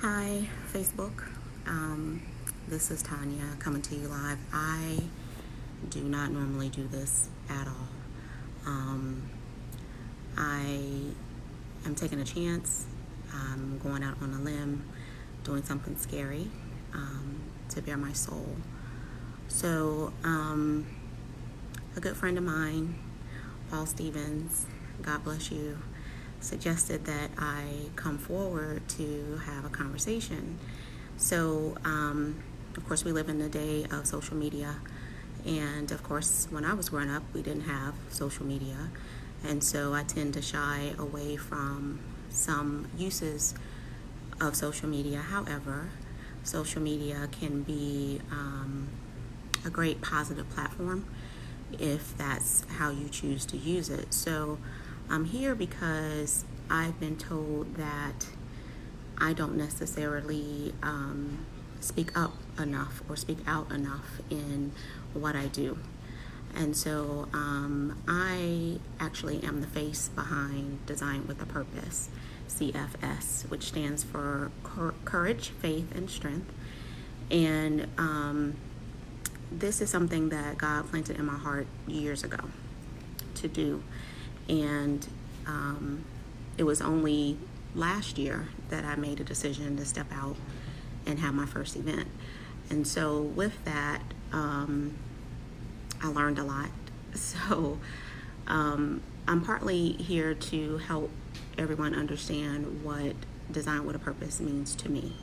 Hi, Facebook. This is Tonya coming to you live. I do not normally do this at all. I am taking a chance. I'm going out on a limb, doing something scary to bare my soul. So, a good friend of mine, Paul Stevens, God bless you, suggested that I come forward to have a conversation. So, of course, we live in the day of social media. And of course, when I was growing up, we didn't have social media. And so I tend to shy away from some uses of social media. However, social media can be a great positive platform if that's how you choose to use it. So I'm here because I've been told that I don't necessarily speak up enough or speak out enough in what I do. And so I actually am the face behind Design with a Purpose, CFS, which stands for Courage, Faith, and Strength. And this is something that God planted in my heart years ago to do. And it was only last year that I made a decision to step out and have my first event. And so with that, I learned a lot. So I'm partly here to help everyone understand what Design with a Purpose means to me.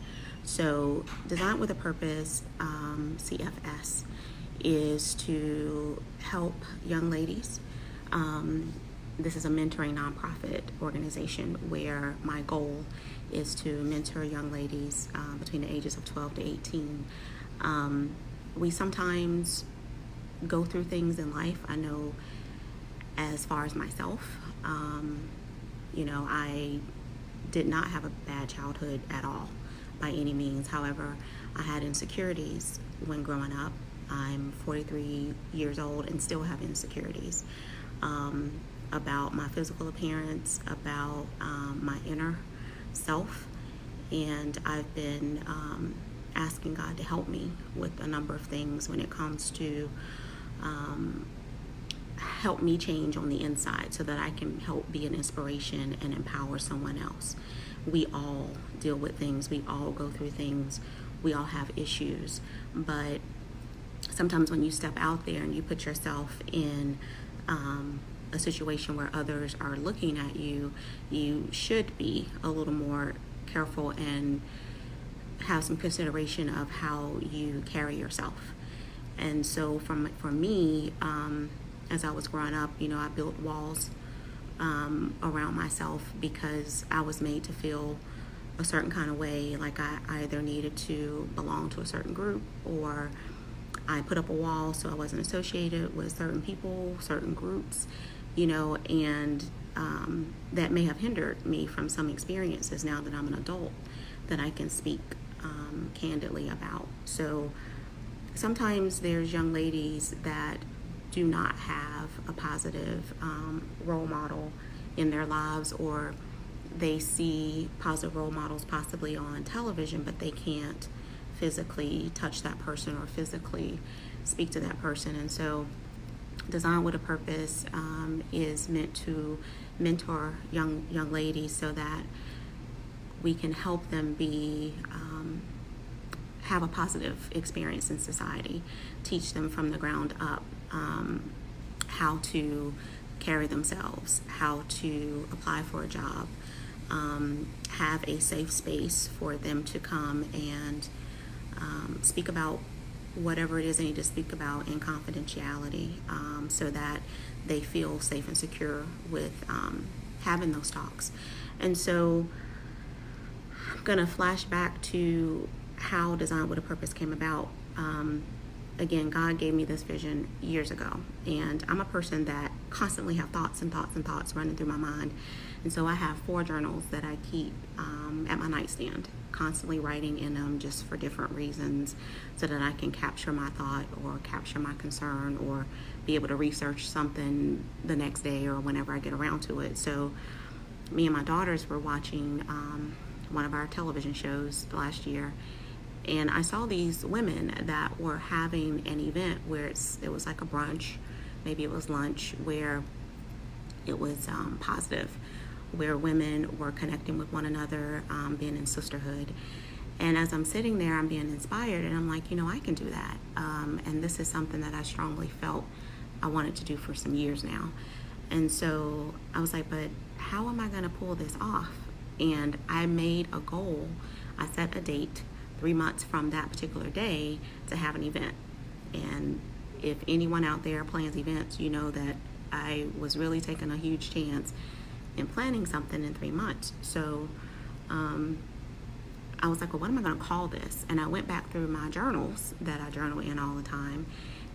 So Design with a Purpose, CFS, is to help young ladies. This is a mentoring nonprofit organization where my goal is to mentor young ladies between the ages of 12 to 18. We sometimes go through things in life. I know as far as myself, I did not have a bad childhood at all by any means. However, I had insecurities when growing up. I'm 43 years old and still have insecurities about my physical appearance, about my inner self. And I've been asking God to help me with a number of things when it comes to help me change on the inside so that I can help be an inspiration and empower someone else. We all deal with things. We all go through things. We all have issues. But sometimes when you step out there and you put yourself in a situation where others are looking at you, you should be a little more careful and have some consideration of how you carry yourself. And so for me, as I was growing up, I built walls around myself because I was made to feel a certain kind of way, like I either needed to belong to a certain group, or I put up a wall so I wasn't associated with certain people, certain groups, and that may have hindered me from some experiences now that I'm an adult that I can speak candidly about. So sometimes there's young ladies that do not have a positive role model in their lives, or they see positive role models possibly on television, but they can't physically touch that person or physically speak to that person. And so Design with a Purpose is meant to mentor young ladies so that we can help them have a positive experience in society, teach them from the ground up how to carry themselves, how to apply for a job, have a safe space for them to come and speak about whatever it is they need to speak about in confidentiality, so that they feel safe and secure with having those talks. And so I'm going to flash back to how Design with a Purpose came about. Again, God gave me this vision years ago, and I'm a person that constantly have thoughts and thoughts and thoughts running through my mind. And so I have 4 journals that I keep at my nightstand, constantly writing in them just for different reasons, so that I can capture my thought or capture my concern or be able to research something the next day or whenever I get around to it. So me and my daughters were watching one of our television shows last year. And I saw these women that were having an event where it was like a brunch, maybe it was lunch, where it was positive, where women were connecting with one another, being in sisterhood. And as I'm sitting there, I'm being inspired, and I'm like, I can do that. And this is something that I strongly felt I wanted to do for some years now. And so I was like, but how am I going to pull this off? And I made a goal. I set a date 3 months from that particular day to have an event. And if anyone out there plans events, you know that I was really taking a huge chance in planning something in 3 months. So I was like, well, what am I going to call this? And I went back through my journals that I journal in all the time,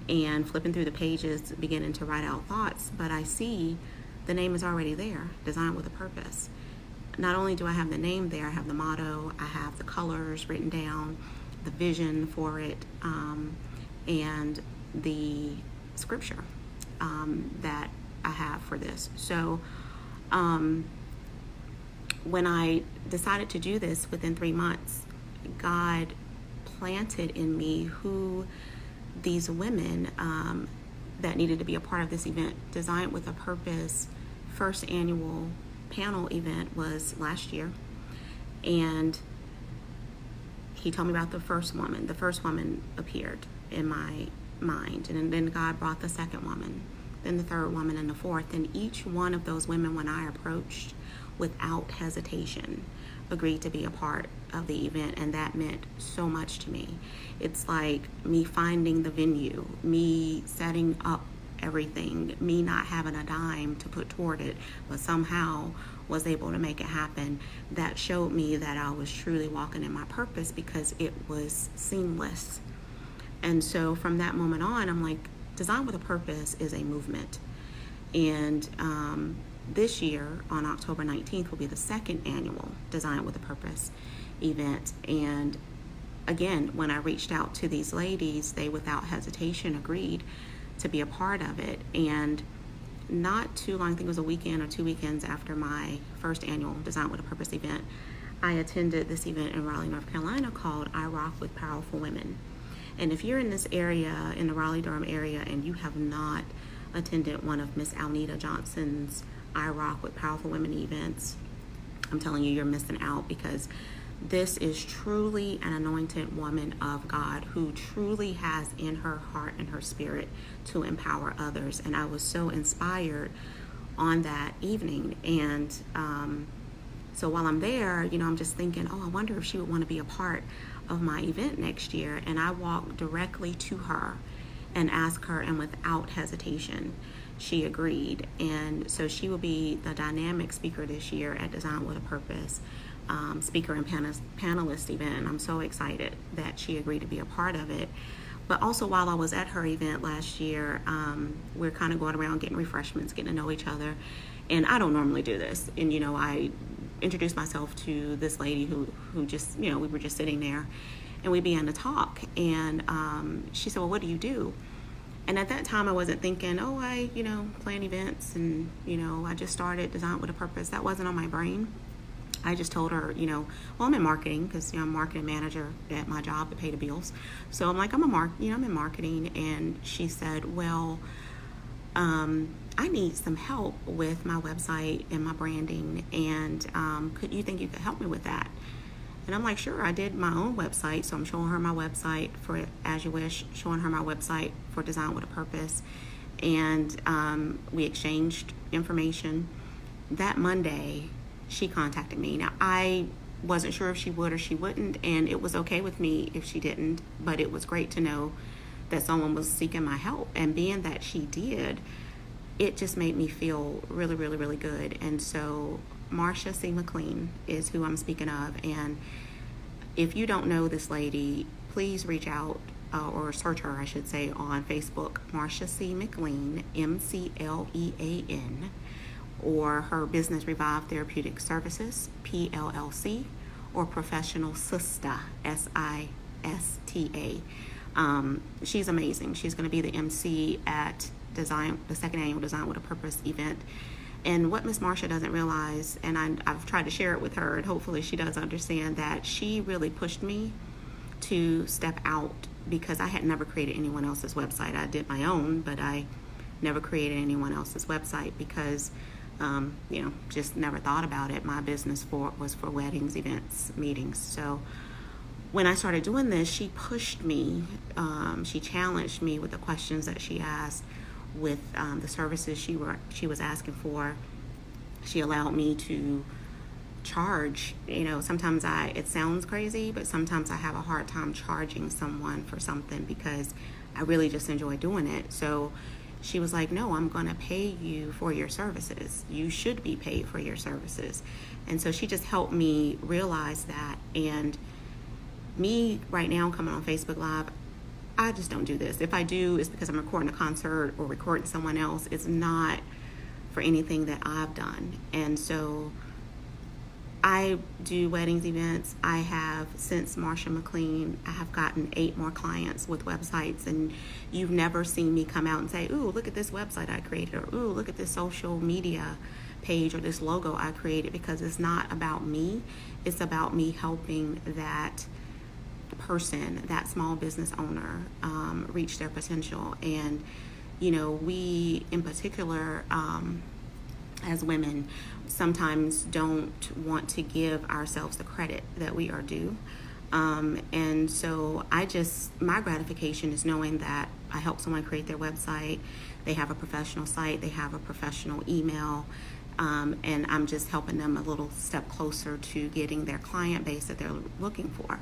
and flipping through the pages, beginning to write out thoughts. But I see the name is already there, Designed with a Purpose. Not only do I have the name there, I have the motto, I have the colors written down, the vision for it, and the scripture that I have for this. So when I decided to do this within 3 months, God planted in me who these women that needed to be a part of this event. Designed with a Purpose first annual panel event was last year, and he told me about the first woman. The first woman appeared in my mind, and then God brought the second woman, then the third woman, and the fourth. And each one of those women, when I approached, without hesitation, agreed to be a part of the event, and that meant so much to me. It's like me finding the venue, me setting up everything, me not having a dime to put toward it, but somehow was able to make it happen. That showed me that I was truly walking in my purpose, because it was seamless. And so from that moment on, I'm like, Designed with a Purpose is a movement. And this year, on October 19th, will be the second annual Designed with a Purpose event. And again, when I reached out to these ladies, they without hesitation agreed to be a part of it. And not too long, I think it was a weekend or 2 weekends after my first annual Designed with a Purpose event, I attended this event in Raleigh, North Carolina called I Rock with Powerful Women. And if you're in this area, in the Raleigh-Durham area, and you have not attended one of Miss Alnita Johnson's I Rock with Powerful Women events, I'm telling you, you're missing out, because this is truly an anointed woman of God who truly has in her heart and her spirit to empower others. And I was so inspired on that evening. And so while I'm there, I'm just thinking, I wonder if she would want to be a part of my event next year. And I walked directly to her and asked her, and without hesitation, she agreed. And so she will be the dynamic speaker this year at Designed with a Purpose speaker and panelist event. And I'm so excited that she agreed to be a part of it. But also, while I was at her event last year, we're kind of going around getting refreshments, getting to know each other. And I don't normally do this. And, I introduced myself to this lady who just, we were just sitting there, and we began to talk. And she said, well, what do you do? And at that time, I wasn't thinking, I plan events, and, I just started Designed with a Purpose. That wasn't on my brain. I just told her, well, I'm in marketing, because I'm a marketing manager at my job to pay the bills. So I'm like, I'm in marketing. And she said, well, I need some help with my website and my branding, and you think you could help me with that? And I'm like, sure. I did my own website, so I'm showing her my website for As You Wish, showing her my website for Designed with a Purpose, and we exchanged information. That Monday, she contacted me. Now, I wasn't sure if she would or she wouldn't, and it was okay with me if she didn't, but it was great to know that someone was seeking my help. And being that she did, it just made me feel really, really, really good. And so Marsha C. McLean is who I'm speaking of. And if you don't know this lady, please reach out or search her, I should say, on Facebook, Marsha C. McLean, McLean, or her business Revive Therapeutic Services, PLLC, or Professional Sista, SISTA. She's amazing. She's going to be the MC at the second annual Designed with a Purpose event. And what Miss Marsha doesn't realize, and I've tried to share it with her, and hopefully she does understand, that she really pushed me to step out, because I had never created anyone else's website. I did my own, but I never created anyone else's website because, just never thought about it. My business was for weddings, events, meetings. So when I started doing this, she pushed me. She challenged me with the questions that she asked, with the services she was asking for. She allowed me to charge. Sometimes it sounds crazy, but sometimes I have a hard time charging someone for something because I really just enjoy doing it. So she was like, no, I'm going to pay you for your services. You should be paid for your services. And so she just helped me realize that. And me right now coming on Facebook Live, I just don't do this. If I do, it's because I'm recording a concert or recording someone else. It's not for anything that I've done. And so I do weddings, events. I have, since Marsha McLean, I have gotten 8 more clients with websites, and you've never seen me come out and say, ooh, look at this website I created, or ooh, look at this social media page or this logo I created, because it's not about me. It's about me helping that person, that small business owner, reach their potential. And, we in particular, as women, sometimes don't want to give ourselves the credit that we are due. And so my gratification is knowing that I help someone create their website. They have a professional site, they have a professional email, and I'm just helping them a little step closer to getting their client base that they're looking for.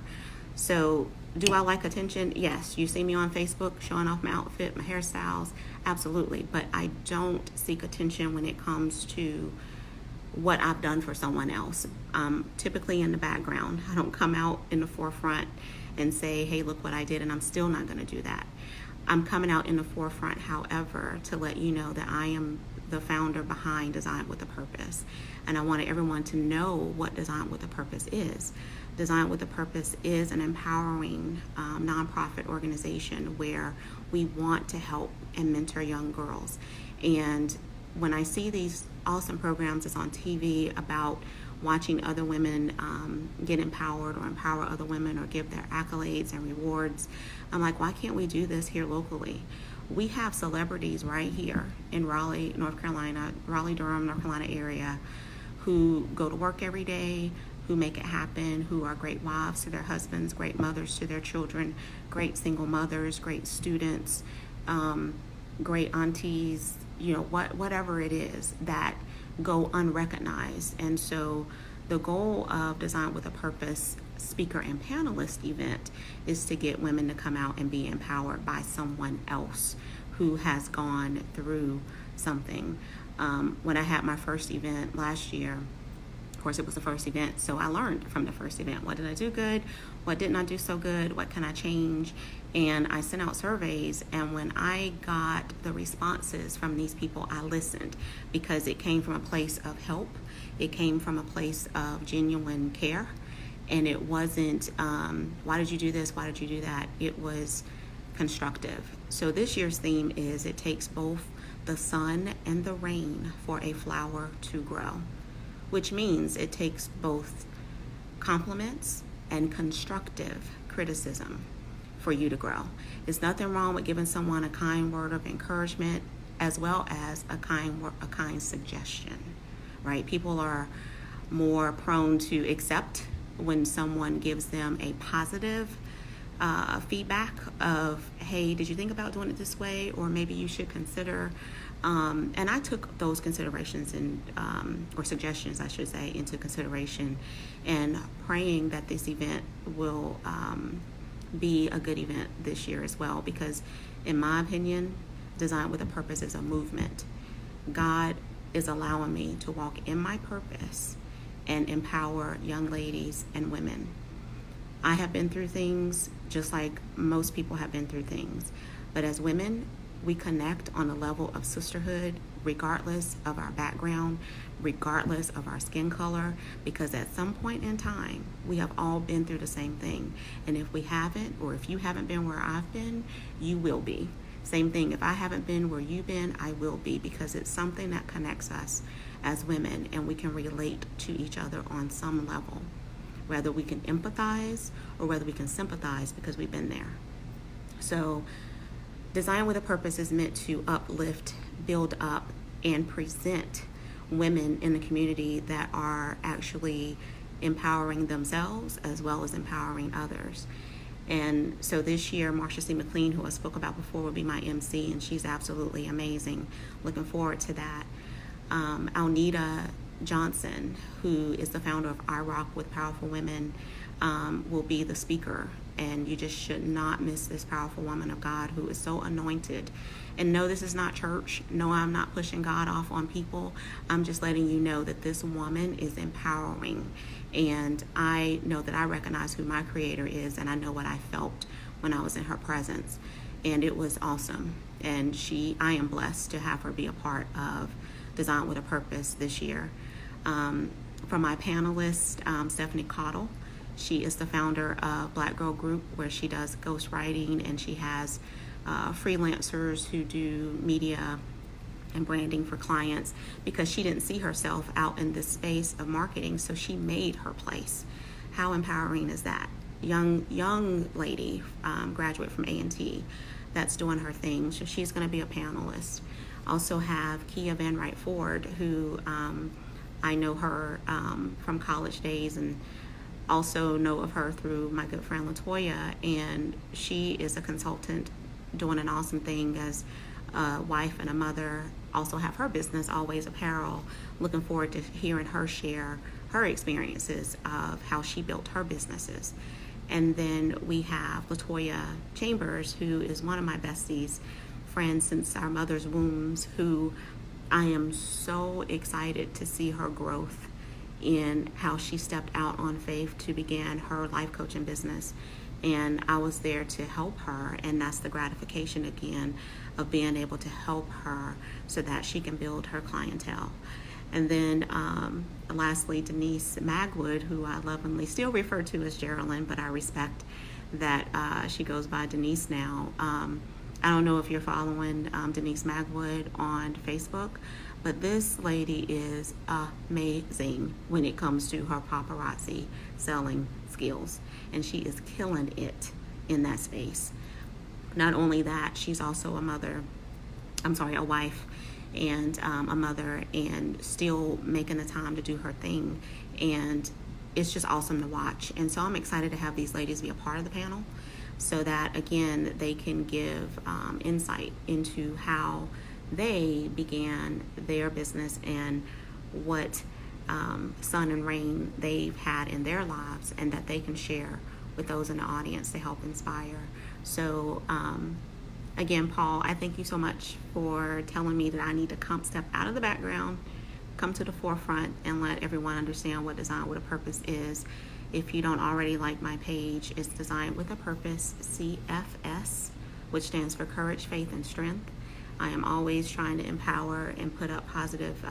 So do I like attention? Yes. You see me on Facebook showing off my outfit, my hairstyles, absolutely. But I don't seek attention when it comes to what I've done for someone else. Typically in the background. I don't come out in the forefront and say, hey, look what I did, and I'm still not going to do that. I'm coming out in the forefront, however, to let you know that I am the founder behind Design with a Purpose. And I wanted everyone to know what Design with a Purpose is. Design with a Purpose is an empowering nonprofit organization where we want to help and mentor young girls. And when I see these awesome programs that's on TV about watching other women get empowered or empower other women or give their accolades and rewards, I'm like, why can't we do this here locally? We have celebrities right here in Raleigh, North Carolina, Raleigh-Durham, North Carolina area, who go to work every day, who make it happen, who are great wives to their husbands, great mothers to their children, great single mothers, great students, great aunties, whatever it is, that go unrecognized. And so the goal of Design with a Purpose speaker and panelist event is to get women to come out and be empowered by someone else who has gone through something. When I had my first event last year, of course, it was the first event, so I learned from the first event. What did I do good? What didn't I do so good? What can I change? And I sent out surveys, and when I got the responses from these people, I listened, because it came from a place of help. It came from a place of genuine care, and it wasn't, why did you do this? Why did you do that? It was constructive. So this year's theme is, it takes both the sun and the rain for a flower to grow, which means it takes both compliments and constructive criticism for you to grow. There's nothing wrong with giving someone a kind word of encouragement, as well as a kind suggestion, right? People are more prone to accept when someone gives them a positive feedback of, hey, did you think about doing it this way? Or maybe you should consider. And I took those considerations or suggestions, I should say, into consideration, and praying that this event will be a good event this year as well, because in my opinion, Design with a Purpose is a movement. God is allowing me to walk in my purpose and empower young ladies and women. I have been through things just like most people have been through things, but as women, we connect on a level of sisterhood, regardless of our background, regardless of our skin color, because at some point in time, we have all been through the same thing. And if we haven't, or if you haven't been where I've been, you will be. Same thing, if I haven't been where you've been, I will be, because it's something that connects us as women, and we can relate to each other on some level, whether we can empathize or whether we can sympathize because we've been there. So Design with a Purpose is meant to uplift, build up, and present women in the community that are actually empowering themselves as well as empowering others. And so this year, Marsha C. McLean, who I spoke about before, will be my MC, and she's absolutely amazing. Looking forward to that. Alnita Johnson, who is the founder of I Rock with Powerful Women, will be the speaker. And you just should not miss this powerful woman of God who is so anointed. And no, this is not church. No, I'm not pushing God off on people. I'm just letting you know that this woman is empowering. And I know that I recognize who my Creator is, and I know what I felt when I was in her presence. And it was awesome. And I am blessed to have her be a part of Design with a Purpose this year. For my panelist, Stephanie Cottle, she is the founder of Black Girl Group, where she does ghostwriting, and she has freelancers who do media and branding for clients because she didn't see herself out in this space of marketing, so she made her place. How empowering is that? Young lady, graduate from A&T, that's doing her thing, so she's going to be a panelist. Also have Kia Van Wright Ford, who I know her from college days, and also know of her through my good friend LaToya, and she is a consultant doing an awesome thing as a wife and a mother. Also have her business, Always Apparel. Looking forward to hearing her share her experiences of how she built her businesses. And then we have LaToya Chambers, who is one of my besties, friends since our mother's wombs, who I am so excited to see her growth in how she stepped out on faith to begin her life coaching business. And I was there to help her, and that's the gratification again of being able to help her so that she can build her clientele. And then lastly, Denise Magwood, who I lovingly still refer to as Geraldine, but I respect that she goes by Denise now. I don't know if you're following Denise Magwood on Facebook, but this lady is amazing when it comes to her paparazzi selling skills, and she is killing it in that space. Not only that, she's also a wife and a mother, and still making the time to do her thing, and it's just awesome to watch. And so I'm excited to have these ladies be a part of the panel so that, again, they can give insight into how they began their business and what sun and rain they've had in their lives, and that they can share with those in the audience to help inspire. So again, Paul, I thank you so much for telling me that I need to step out of the background, come to the forefront, and let everyone understand what Design with a Purpose is. If you don't already like my page, it's Design with a Purpose, CFS, which stands for Courage, Faith, and Strength. I am always trying to empower and put up positive,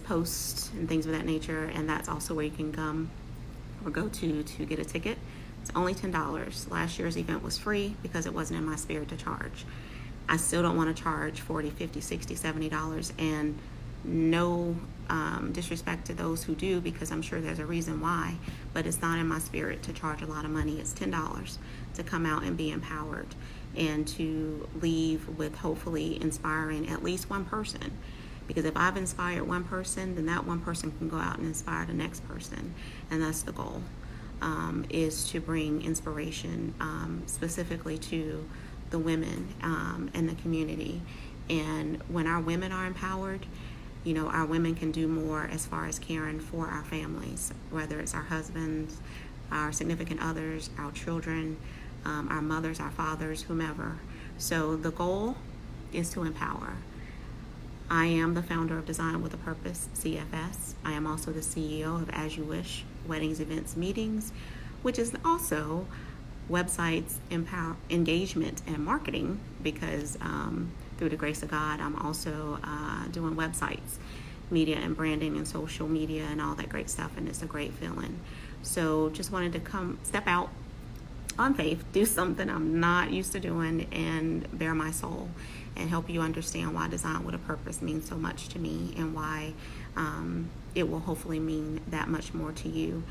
posts and things of that nature. And that's also where you can come or go to get a ticket. It's only $10. Last year's event was free because it wasn't in my spirit to charge. I still don't want to charge $40, $50, $60, $70. And no disrespect to those who do, because I'm sure there's a reason why, but it's not in my spirit to charge a lot of money. It's $10 to come out and be empowered and to leave with hopefully inspiring at least one person. Because if I've inspired one person, then that one person can go out and inspire the next person. And that's the goal, is to bring inspiration specifically to the women in the community. And when our women are empowered, our women can do more as far as caring for our families, whether it's our husbands, our significant others, our children, our mothers, our fathers, whomever. So the goal is to empower. I am the founder of Design with a Purpose, CFS. I am also the CEO of As You Wish, Weddings, Events, Meetings, which is also websites, engagement, and marketing, because through the grace of God, I'm also doing websites, media and branding and social media and all that great stuff, and it's a great feeling. So just wanted to step out on faith, do something I'm not used to doing and bare my soul and help you understand why Design with a Purpose means so much to me and why it will hopefully mean that much more to you.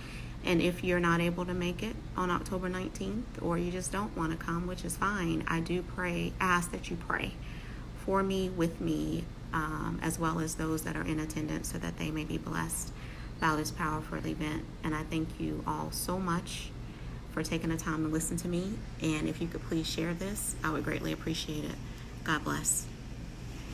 And if you're not able to make it on October 19th, or you just don't want to come, which is fine, I do ask that you pray for me, with me, as well as those that are in attendance, so that they may be blessed by this powerful event. And I thank you all so much for taking the time to listen to me. And if you could please share this, I would greatly appreciate it. God bless.